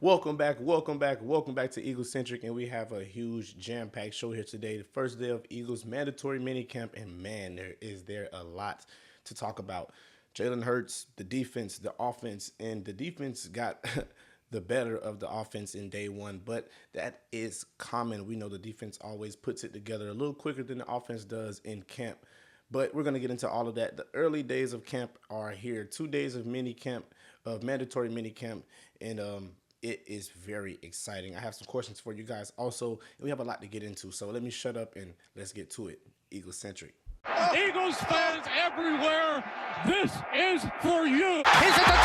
Welcome back to Eagle Centric, and we have a huge jam-packed show here today. The first day of Eagles Mandatory Minicamp, and man, there a lot to talk about. Jalen Hurts, the defense, the offense, and the defense got the better of the offense in day one, but that is common. We know the defense always puts it together a little quicker than the offense does in camp, but we're going to get into all of that. The early days of camp are here. 2 days of mandatory minicamp, and it is very exciting. I have some questions for you guys also, and we have a lot to get into, so let me shut up and let's get to it. Eagle Centric. Eagles fans everywhere, this is for you. He's at the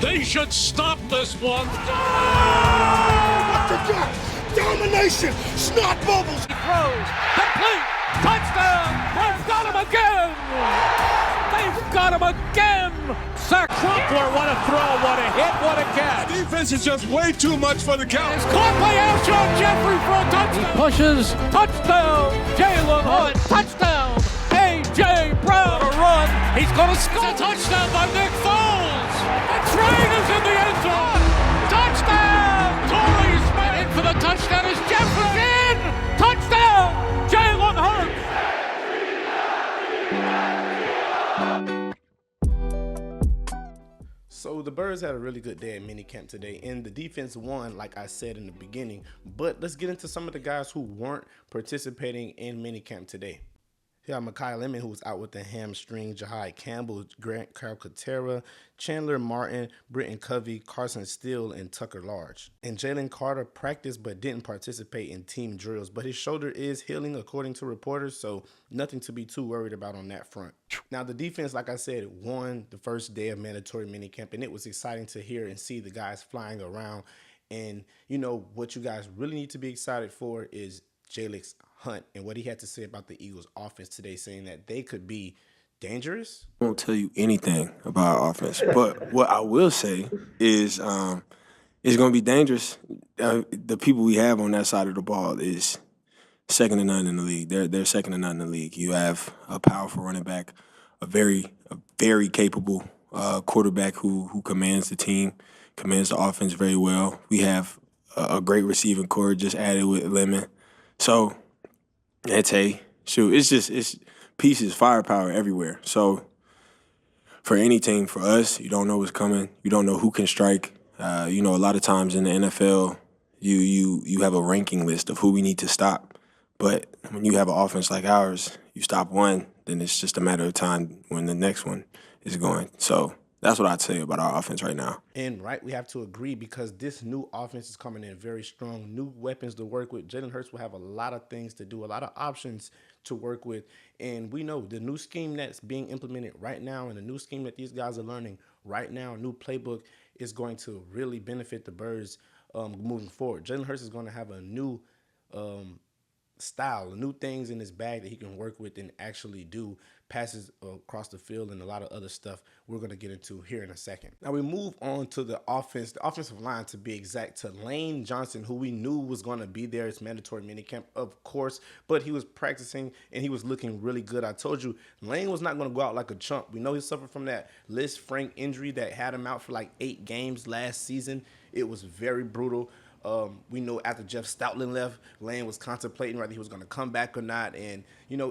20. They should stop this one. What you got? Domination, snot bubbles. He throws, complete, touchdown. They've got him again. They've got him again. Sack Crumpler, what a throw, what a hit, what a catch. The defense is just way too much for the count. It's caught by Alshon Jeffrey for a touchdown. He pushes, touchdown. Jalen Hunt, touchdown. A.J. Brown, a run. He's going to score. It's a touchdown by Nick Foles. The train is in the end zone. Touchdown. Torrey Smith in for the touchdown. Is Jeffrey in? Touchdown. Jalen Hurts. So the Birds had a really good day at minicamp today, and the defense won, like I said in the beginning. But let's get into some of the guys who weren't participating in minicamp today. Here Mekhi Lemon, who was out with a hamstring, Jahai Campbell, Grant Calcaterra, Chandler Martin, Britton Covey, Carson Steele, and Tucker Large. And Jalen Carter practiced but didn't participate in team drills, but his shoulder is healing according to reporters, so nothing to be too worried about on that front. Now the defense, like I said, won the first day of mandatory minicamp, and it was exciting to hear and see the guys flying around. And you know what you guys really need to be excited for is Jalen Hunt and what he had to say about the Eagles offense today, saying that they could be dangerous. I won't tell you anything about our offense, but what I will say is it's going to be dangerous. The people we have on that side of the ball is second to none in the league. They're second to none in the league. You have a powerful running back, a very capable quarterback who commands the team, commands the offense very well. We have a great receiving core just added with Lemon. So it's pieces, firepower everywhere. So for any team, for us, you don't know what's coming. You don't know who can strike. A lot of times in the NFL, you have a ranking list of who we need to stop. But when you have an offense like ours, you stop one, then it's just a matter of time when the next one is going. So that's what I'd say about our offense right now. And we have to agree because this new offense is coming in very strong, new weapons to work with. Jalen Hurts will have a lot of things to do, a lot of options to work with. And we know the new scheme that's being implemented right now and the new scheme that these guys are learning right now, a new playbook, is going to really benefit the Birds moving forward. Jalen Hurts is going to have a new style, new things in his bag that he can work with and actually do passes across the field and a lot of other stuff we're going to get into here in a second. Now we move on to the offensive line to be exact, to Lane Johnson, who we knew was going to be there. It's mandatory minicamp, of course, but he was practicing and he was looking really good. I told you Lane was not going to go out like a chump. We know he suffered from that Liz Frank injury that had him out for like 8 games last season. It was very brutal. We know after Jeff Stoutland left, Lane was contemplating whether he was going to come back or not. And,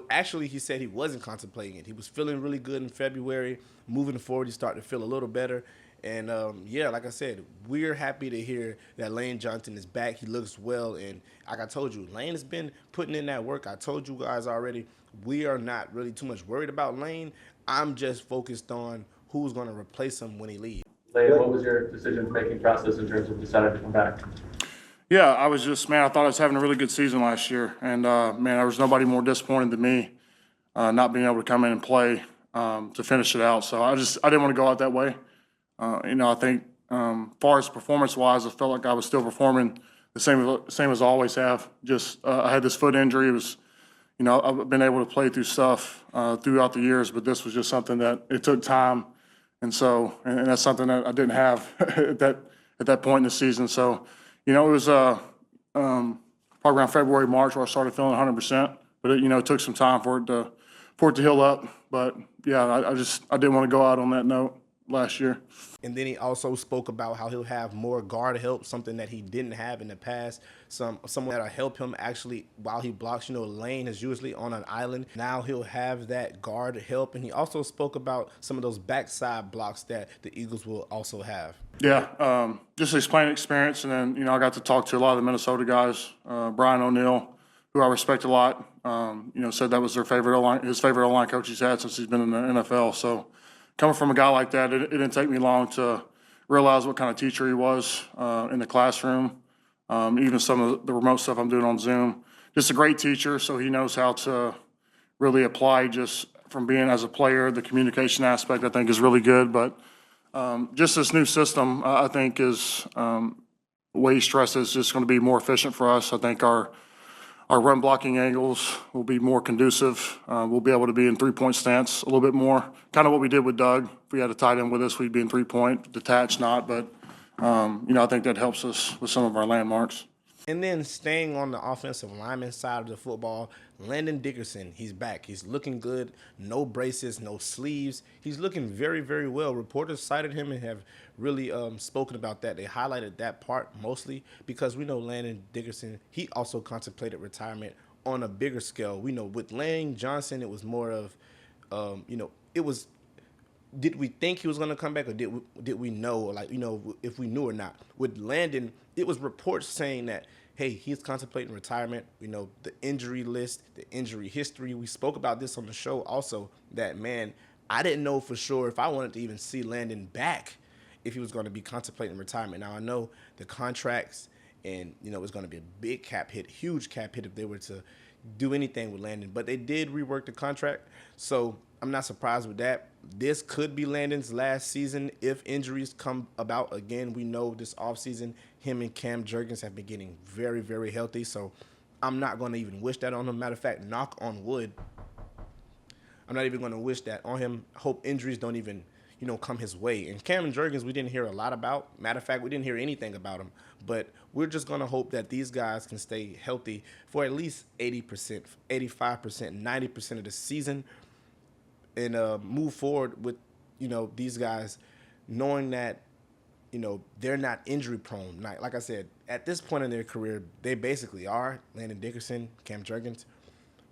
actually he said he wasn't contemplating it. He was feeling really good in February. Moving forward, he started to feel a little better. And, like I said, we're happy to hear that Lane Johnson is back. He looks well. And like I told you, Lane has been putting in that work. I told you guys already, we are not really too much worried about Lane. I'm just focused on who's going to replace him when he leaves. Lane, what was your decision-making process in terms of deciding to come back? Yeah, I thought I was having a really good season last year. And, there was nobody more disappointed than me not being able to come in and play to finish it out. So I didn't want to go out that way. I think far as performance-wise, I felt like I was still performing the same as I always have. Just I had this foot injury. It was, I've been able to play through stuff throughout the years, but this was just something that it took time. And so, and that's something that I didn't have at that point in the season. So, it was probably around February, March where I started feeling 100%. But it took some time for it to heal up. But yeah, I didn't want to go out on that note. last year. And then he also spoke about how he'll have more guard help, something that he didn't have in the past. Someone that'll help him actually while he blocks. Lane is usually on an island. Now he'll have that guard help. And he also spoke about some of those backside blocks that the Eagles will also have. Yeah, just his playing experience. And then, I got to talk to a lot of the Minnesota guys. Brian O'Neill, who I respect a lot, said that was his favorite O-line coach he's had since he's been in the NFL. So coming from a guy like that, it didn't take me long to realize what kind of teacher he was in the classroom, even some of the remote stuff I'm doing on Zoom. Just a great teacher, so he knows how to really apply just from being as a player. The communication aspect, I think, is really good. But just this new system, I think, is the way he stresses just going to be more efficient for us. I think our run blocking angles will be more conducive. We'll be able to be in three-point stance a little bit more, kind of what we did with Doug. If we had a tight end with us, we'd be in three-point, detached not, but, I think that helps us with some of our landmarks. And then staying on the offensive lineman side of the football, Landon Dickerson, he's back. He's looking good. No braces, no sleeves. He's looking very, very well. Reporters cited him and have really spoken about that. They highlighted that part mostly because we know Landon Dickerson, he also contemplated retirement on a bigger scale. We know with Lane Johnson, it was more of, it was, did we think he was going to come back or did we know, if we knew or not? With Landon, it was reports saying that, hey, he's contemplating retirement. The injury list, the injury history. We spoke about this on the show also that, man, I didn't know for sure if I wanted to even see Landon back if he was going to be contemplating retirement. Now, I know the contracts and, it's going to be a big cap hit, huge cap hit if they were to do anything with Landon. But they did rework the contract, so I'm not surprised with that. This could be Landon's last season if injuries come about again. We know this offseason him and Cam Jurgens have been getting very, very healthy, so I'm not going to even wish that on him. Matter of fact, knock on wood, I'm not even going to wish that on him. Hope injuries don't even, come his way. And Cam Jurgens, we didn't hear a lot about. Matter of fact, we didn't hear anything about him. But we're just going to hope that these guys can stay healthy for at least 80%, 85%, 90% of the season and move forward with, these guys knowing that, they're not injury prone. Like I said, at this point in their career, they basically are Landon Dickerson, Cam Jurgens.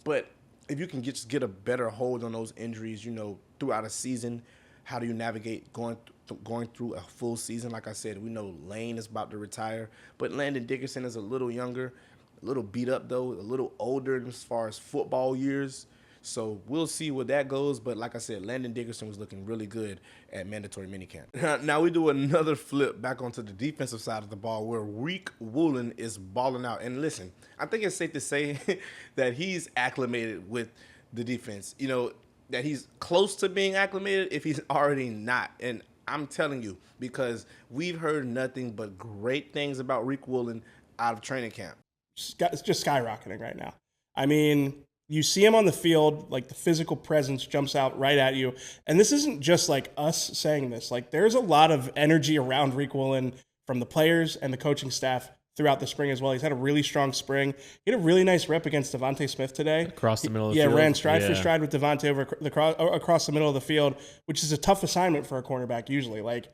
But if you can just get a better hold on those injuries, throughout a season, how do you navigate going through a full season? Like I said, we know Lane is about to retire, but Landon Dickerson is a little younger, a little beat up though, a little older as far as football years. So we'll see where that goes. But like I said, Landon Dickerson was looking really good at Mandatory Minicamp. Now we do another flip back onto the defensive side of the ball where Riq Woolen is balling out. And listen, I think it's safe to say that he's acclimated with the defense. That he's close to being acclimated if he's already not. And I'm telling you, because we've heard nothing but great things about Riq Woolen out of training camp. It's just skyrocketing right now. I mean, you see him on the field, like the physical presence jumps out right at you. And this isn't just like us saying this. Like there's a lot of energy around Riq Woolen from the players and the coaching staff throughout the spring as well. He's had a really strong spring. He had a really nice rep against Devontae Smith today. Across the middle of the field. Yeah, ran stride for stride with Devontae across the middle of the field, which is a tough assignment for a cornerback usually. Like,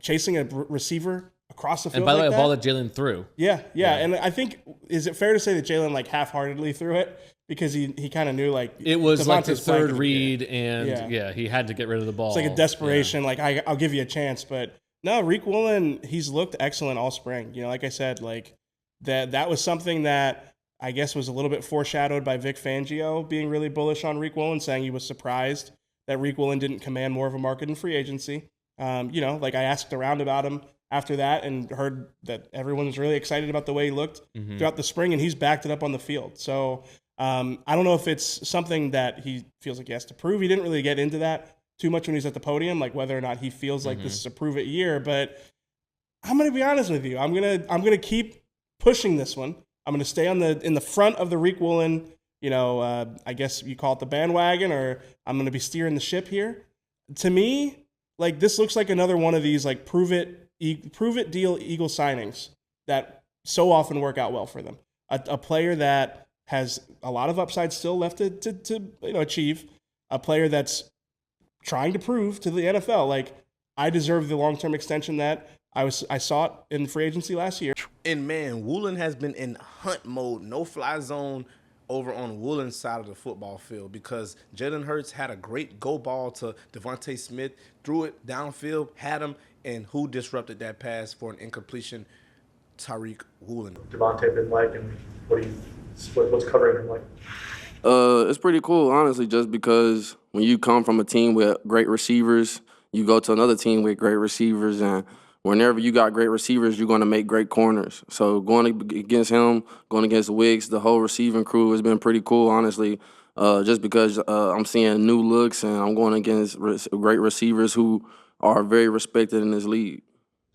chasing a receiver across the field. And by the way, like a ball that Jalen threw. Yeah. And I think, is it fair to say that Jalen half-heartedly threw it? Because he kind of knew it was like the third blanket. read, and he had to get rid of the ball. It's like a desperation, I'll give you a chance. But no, Riq Woolen, he's looked excellent all spring. Like I said, that was something that I guess was a little bit foreshadowed by Vic Fangio being really bullish on Riq Woolen, saying he was surprised that Riq Woolen didn't command more of a market in free agency. I asked around about him after that and heard that everyone was really excited about the way he looked throughout the spring, and he's backed it up on the field. So I don't know if it's something that he feels like he has to prove. He didn't really get into that too much when he's at the podium, like whether or not he feels like this is a prove it year. But I'm going to be honest with you. I'm gonna keep pushing this one. I'm going to stay in the front of the Riq Woolen, I guess you call it the bandwagon, or I'm going to be steering the ship here. To me, this looks like another one of these prove it deal Eagle signings that so often work out well for them. A player that has a lot of upside still left to achieve. A player that's trying to prove to the NFL, I deserve the long-term extension that I sought in free agency last year. And man, Woolen has been in hunt mode, no fly zone over on Woolen's side of the football field because Jalen Hurts had a great go ball to Devontae Smith, threw it downfield, had him, and who disrupted that pass for an incompletion? Tariq Woolen. Devontae been like, and what's covering him like? It's pretty cool, honestly, just because when you come from a team with great receivers, you go to another team with great receivers, and whenever you got great receivers, you're going to make great corners. So going against him, going against Wicks, the whole receiving crew has been pretty cool, honestly, just because I'm seeing new looks and I'm going against great receivers who are very respected in this league.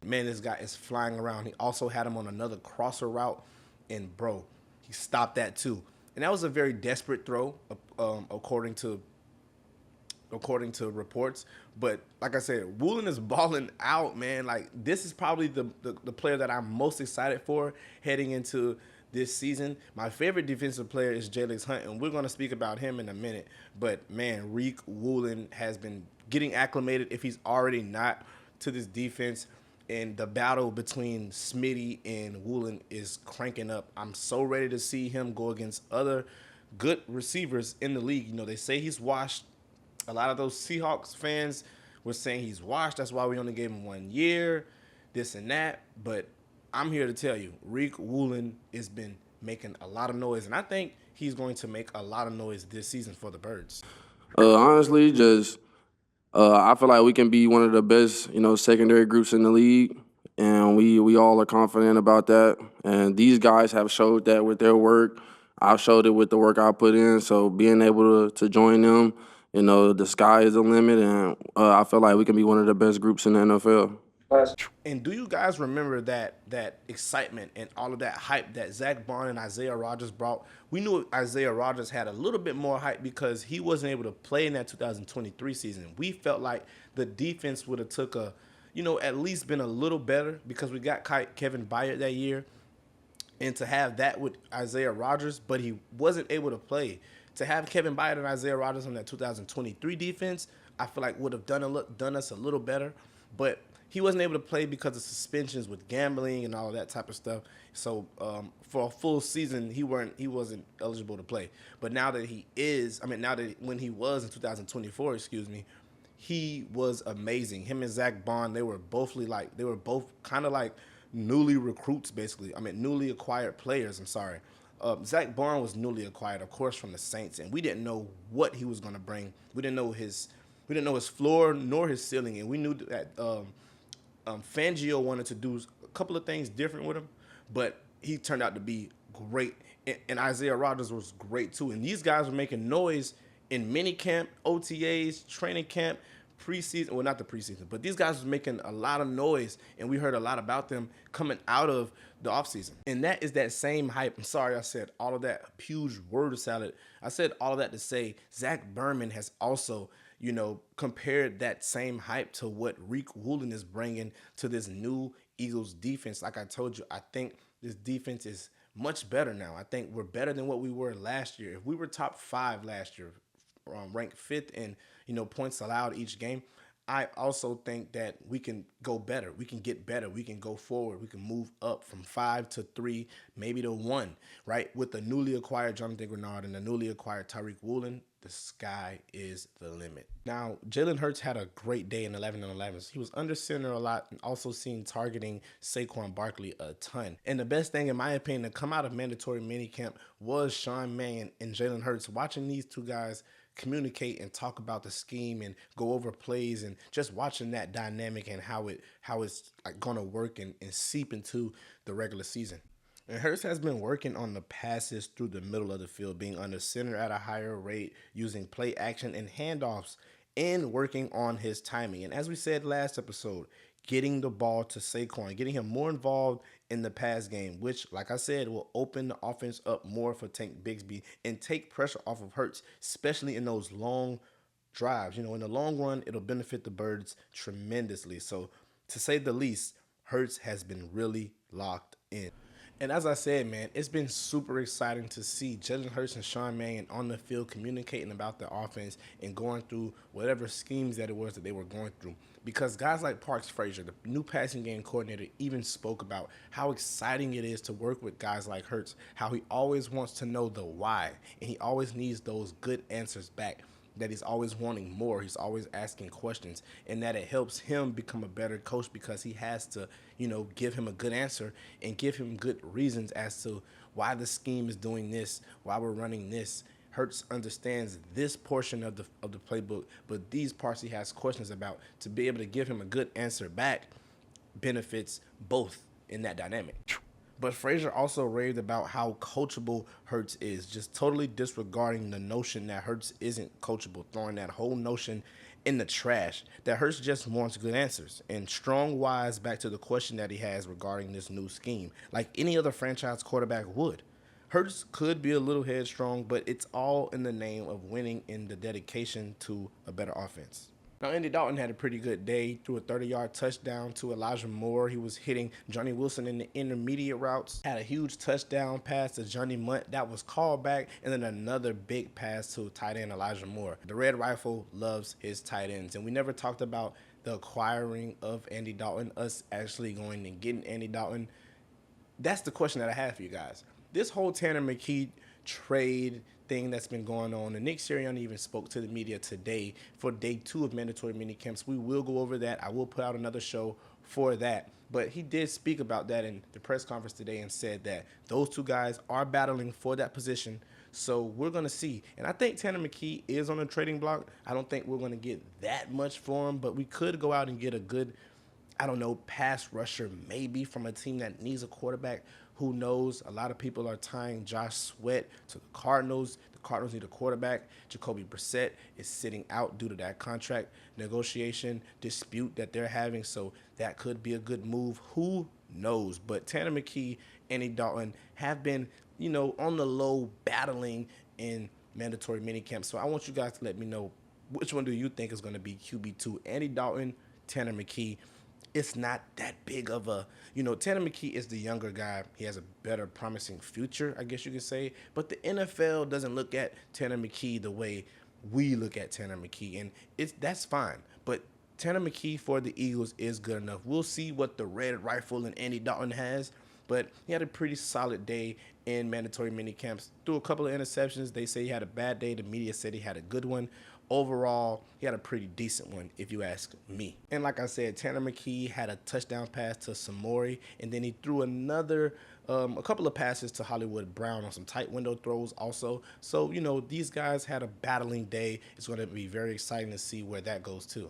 Man, this guy is flying around. He also had him on another crosser route, and bro, he stopped that too. And that was a very desperate throw, according to reports. But like I said, Woolen is balling out, man. Like, this is probably the player that I'm most excited for heading into this season. My favorite defensive player is Jalen Hunt, and we're going to speak about him in a minute. But man, Riq Woolen has been getting acclimated, if he's already not, to this defense. And the battle between Smitty and Woolen is cranking up. I'm so ready to see him go against other good receivers in the league. You know, they say he's washed. A lot of those Seahawks fans were saying he's washed. That's why we only gave him 1 year, this and that. But I'm here to tell you, Riq Woolen has been making a lot of noise. And I think he's going to make a lot of noise this season for the Birds. Honestly, just I feel like we can be one of the best, secondary groups in the league, and we all are confident about that. And these guys have showed that with their work. I've showed it with the work I put in. So being able to join them, the sky is the limit, and I feel like we can be one of the best groups in the NFL. And do you guys remember that excitement and all of that hype that Zach Bond and Isaiah Rodgers brought? We knew Isaiah Rodgers had a little bit more hype because he wasn't able to play in that 2023 season. We felt like the defense would have took at least been a little better because we got Kevin Byard that year. And to have that with Isaiah Rodgers, but he wasn't able to play. To have Kevin Byard and Isaiah Rodgers on that 2023 defense, I feel like would have done us a little better. But he wasn't able to play because of suspensions with gambling and all of that type of stuff. So for a full season, he wasn't eligible to play. But now that when he was in 2024, he was amazing. Him and Zach Bond, they were both kind of like newly recruits, basically. Newly acquired players. I'm sorry. Zach Bond was newly acquired, of course, from the Saints, and we didn't know what he was going to bring. We didn't know his floor nor his ceiling, and we knew that Fangio wanted to do a couple of things different with him, but he turned out to be great. And Isaiah Rodgers was great too. And these guys were making noise in minicamp, OTAs, training camp, preseason. Well, not the preseason, but these guys were making a lot of noise, and we heard a lot about them coming out of the offseason. And that is that same hype. I'm sorry I said all of that huge word salad. I said all of that to say Zach Berman has also compared that same hype to what Riq Woolen is bringing to this new Eagles defense. Like I told you, I think this defense is much better now. I think we're better than what we were last year. If we were top 5 last year, ranked 5th in points allowed each game, I also think that we can go better. We can get better. We can go forward. We can move up from 5 to 3, maybe to 1, right? With the newly acquired Jonathan Grenard and the newly acquired Tariq Woolen, the sky is the limit. Now, Jalen Hurts had a great day in 11 and 11s. He was under center a lot and also seen targeting Saquon Barkley a ton. And the best thing, in my opinion, to come out of mandatory minicamp was Sean Mannion and Jalen Hurts. Watching these two guys communicate and talk about the scheme and go over plays, and just watching that dynamic and how it's like going to work and seep into the regular season. And Hurts has been working on the passes through the middle of the field, being under center at a higher rate, using play action and handoffs, and working on his timing. And as we said last episode, getting the ball to Saquon, getting him more involved in the pass game, which, like I said, will open the offense up more for Tank Bigsby and take pressure off of Hurts, especially in those long drives. In the long run, it'll benefit the Birds tremendously. So, to say the least, Hurts has been really locked in. And as I said, man, it's been super exciting to see Jalen Hurts and Sean Mannion on the field communicating about the offense and going through whatever schemes that it was that they were going through. Because guys like Parks Frazier, the new passing game coordinator, even spoke about how exciting it is to work with guys like Hurts, how he always wants to know the why, and he always needs those good answers back, that he's always wanting more, he's always asking questions, and that it helps him become a better coach because he has to, give him a good answer and give him good reasons as to why the scheme is doing this, why we're running this. Hurts understands this portion of the playbook, but these parts he has questions about. To be able to give him a good answer back benefits both in that dynamic. But Frazier also raved about how coachable Hurts is, just totally disregarding the notion that Hurts isn't coachable, throwing that whole notion in the trash, that Hurts just wants good answers and strong whys back to the question that he has regarding this new scheme, like any other franchise quarterback would. Hurts could be a little headstrong, but it's all in the name of winning and the dedication to a better offense. Now, Andy Dalton had a pretty good day, threw a 30-yard touchdown to Elijah Moore. He was hitting Johnny Wilson in the intermediate routes, had a huge touchdown pass to Johnny Munt that was called back, and then another big pass to tight end Elijah Moore. The Red Rifle loves his tight ends, and we never talked about the acquiring of Andy Dalton, us actually going and getting Andy Dalton. That's the question that I have for you guys. This whole Tanner McKee trade thing that's been going on, and Nick Sirianni even spoke to the media today for day 2 of mandatory minicamps. We will go over that. I will put out another show for that. But he did speak about that in the press conference today and said that those two guys are battling for that position. So we're going to see. And I think Tanner McKee is on the trading block. I don't think we're going to get that much for him, but we could go out and get a good, pass rusher maybe from a team that needs a quarterback. Who knows? A lot of people are tying Josh Sweat to the Cardinals. The Cardinals need a quarterback. Jacoby Brissett is sitting out due to that contract negotiation dispute that they're having, so that could be a good move. Who knows? But Tanner McKee, Andy Dalton have been, on the low battling in mandatory minicamp. So I want you guys to let me know, which one do you think is going to be QB2? Andy Dalton, Tanner McKee. It's not that big of a, Tanner McKee is the younger guy. He has a better promising future, I guess you could say. But the NFL doesn't look at Tanner McKee the way we look at Tanner McKee, and that's fine. But Tanner McKee for the Eagles is good enough. We'll see what the Red Rifle and Andy Dalton has, but he had a pretty solid day in mandatory minicamps. Threw a couple of interceptions. They say he had a bad day. The media said he had a good one. Overall, he had a pretty decent one, if you ask me. And like I said, Tanner McKee had a touchdown pass to Samori, and then he threw a couple of passes to Hollywood Brown on some tight window throws also. So, these guys had a battling day. It's going to be very exciting to see where that goes too.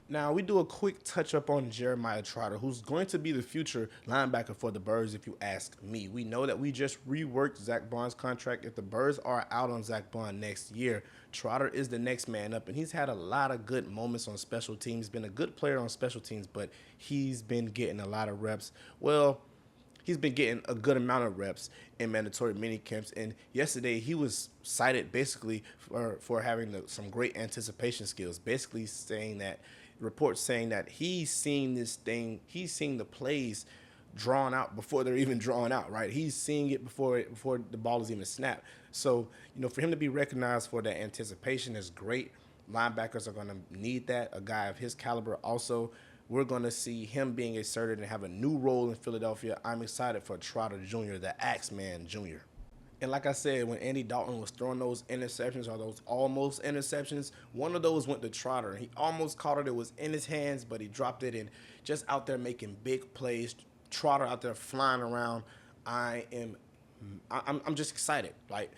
Now, we do a quick touch-up on Jeremiah Trotter, who's going to be the future linebacker for the Birds, if you ask me. We know that we just reworked Zach Bond's contract. If the Birds are out on Zach Bond next year, Trotter is the next man up, and he's had a lot of good moments on special teams. He's been a good player on special teams, but he's been getting a lot of reps. Well, he's been getting a good amount of reps in mandatory minicamps, and yesterday he was cited basically for having some great anticipation skills, basically saying that reports saying that he's seen the plays drawn out before they're even drawn out, right? He's seeing it before the ball is even snapped. So, for him to be recognized for that anticipation is great. Linebackers are going to need that, a guy of his caliber also. We're going to see him being asserted and have a new role in Philadelphia. I'm excited for Trotter Jr., the Axeman Jr. And like I said, when Andy Dalton was throwing those interceptions or those almost interceptions, one of those went to Trotter. He almost caught it. It was in his hands, but he dropped it, and just out there making big plays. Trotter out there flying around. I'm just excited. Like,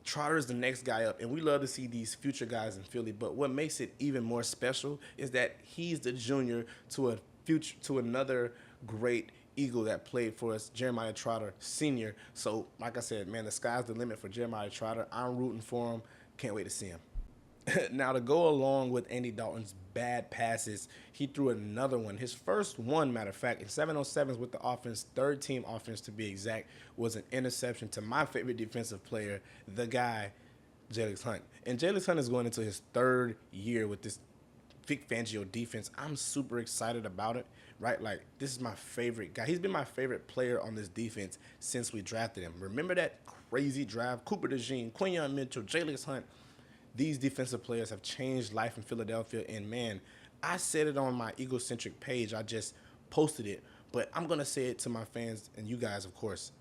Trotter is the next guy up, and we love to see these future guys in Philly. But what makes it even more special is that he's the junior to another great Eagle that played for us, Jeremiah Trotter Sr. So, like I said, man, the sky's the limit for Jeremiah Trotter. I'm rooting for him. Can't wait to see him. Now, to go along with Andy Dalton's bad passes, he threw another one. His first one, matter of fact, in 7-on-7s with the offense, third-team offense to be exact, was an interception to my favorite defensive player, the guy, Jalen Hunt. And Jalen Hunt is going into his third year with this Vic Fangio defense. I'm super excited about it, right? Like, this is my favorite guy. He's been my favorite player on this defense since we drafted him. Remember that crazy draft? Cooper DeJean, Quinyon Mitchell, Jalix Hunt. These defensive players have changed life in Philadelphia, and man, I said it on my egocentric page. I just posted it, but I'm going to say it to my fans and you guys, of course.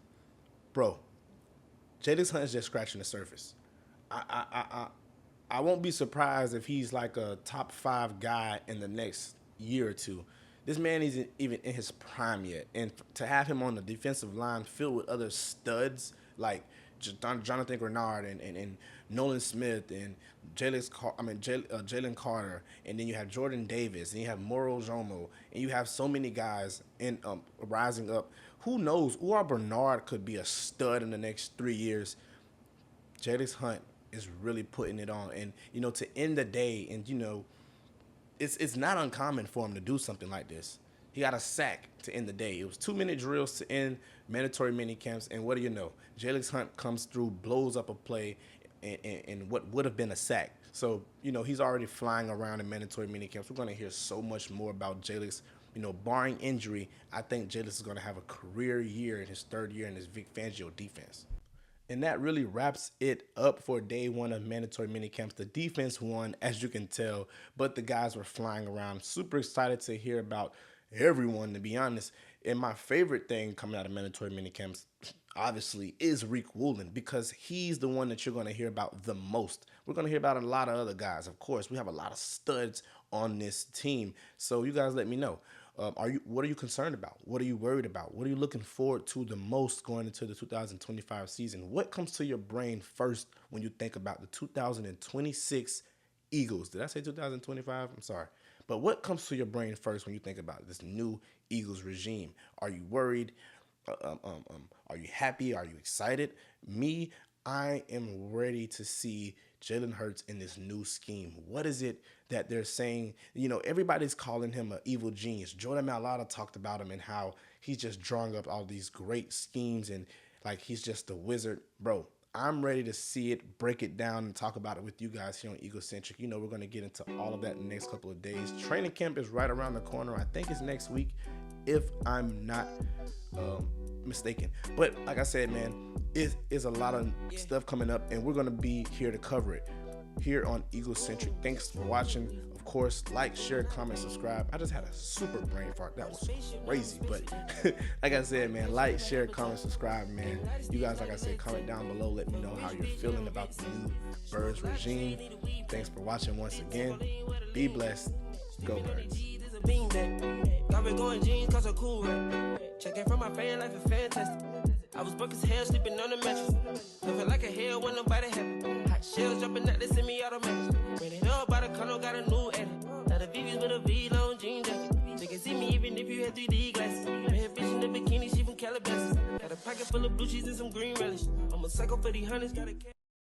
Bro, Jalix Hunt is just scratching the surface. I won't be surprised if he's like a top 5 guy in the next year or two. This man isn't even in his prime yet. And to have him on the defensive line filled with other studs like Jonathan Grenard and Nolan Smith and Jalen Carter, and then you have Jordan Davis, and you have Moro Jomo, and you have so many guys in rising up. Who knows? Uar Bernard could be a stud in the next 3 years. Jalix Hunt is really putting it on, and to end the day, and it's not uncommon for him to do something like this. He got a sack to end the day. It was 2-minute drills to end mandatory mini camps, and what do you know? Jalix Hunt comes through, blows up a play, and what would have been a sack. So he's already flying around in mandatory mini camps. We're going to hear so much more about Jalix. Barring injury, I think Jalix is going to have a career year in his 3rd year in his Vic Fangio defense. And that really wraps it up for day 1 of mandatory minicamps. The defense won, as you can tell, but the guys were flying around. Super excited to hear about everyone, to be honest. And my favorite thing coming out of mandatory minicamps, obviously, is Rick Woolen, because he's the one that you're going to hear about the most. We're going to hear about a lot of other guys. Of course, we have a lot of studs on this team. So you guys let me know. What are you concerned about? What are you worried about? What are you looking forward to the most going into the 2025 season? What comes to your brain first when you think about the 2026 Eagles? Did I say 2025? I'm sorry. But what comes to your brain first when you think about this new Eagles regime? Are you worried? Are you happy? Are you excited? Me, I am ready to see Jalen Hurts in this new scheme. What is it that they're saying? Everybody's calling him an evil genius. Jordan Mailata talked about him and how he's just drawing up all these great schemes and like he's just a wizard. Bro, I'm ready to see it, break it down, and talk about it with you guys here on Egocentric. We're going to get into all of that in the next couple of days. Training camp is right around the corner. I think it's next week, if I'm not mistaken. But like I said, man, it is a lot of stuff coming up, and we're going to be here to cover it here on Egocentric. Thanks for watching. Of course, like, share, comment, subscribe. I just had a super brain fart. That was crazy. But like I said, man, like, share, comment, subscribe, man. You guys, like I said, comment down below. Let me know how you're feeling about the new Birds regime. Thanks for watching once again. Be blessed. Go Birds. Got me going jeans cause I'm cool, right? Checking from my fan life is fantastic. I was broke as hell sleeping on the mattress. Feel like a hell when nobody happy. Hot shells jumping out, they send me automatic. Ran it up by the condo, got a new edit. Now the VVs with a V-long jean jacket. They can see me even if you had 3D glasses. Red bitch in the bikini, she from Calabasas. Got a pocket full of blue cheese and some green relish. I'm a psycho for these hundreds, got a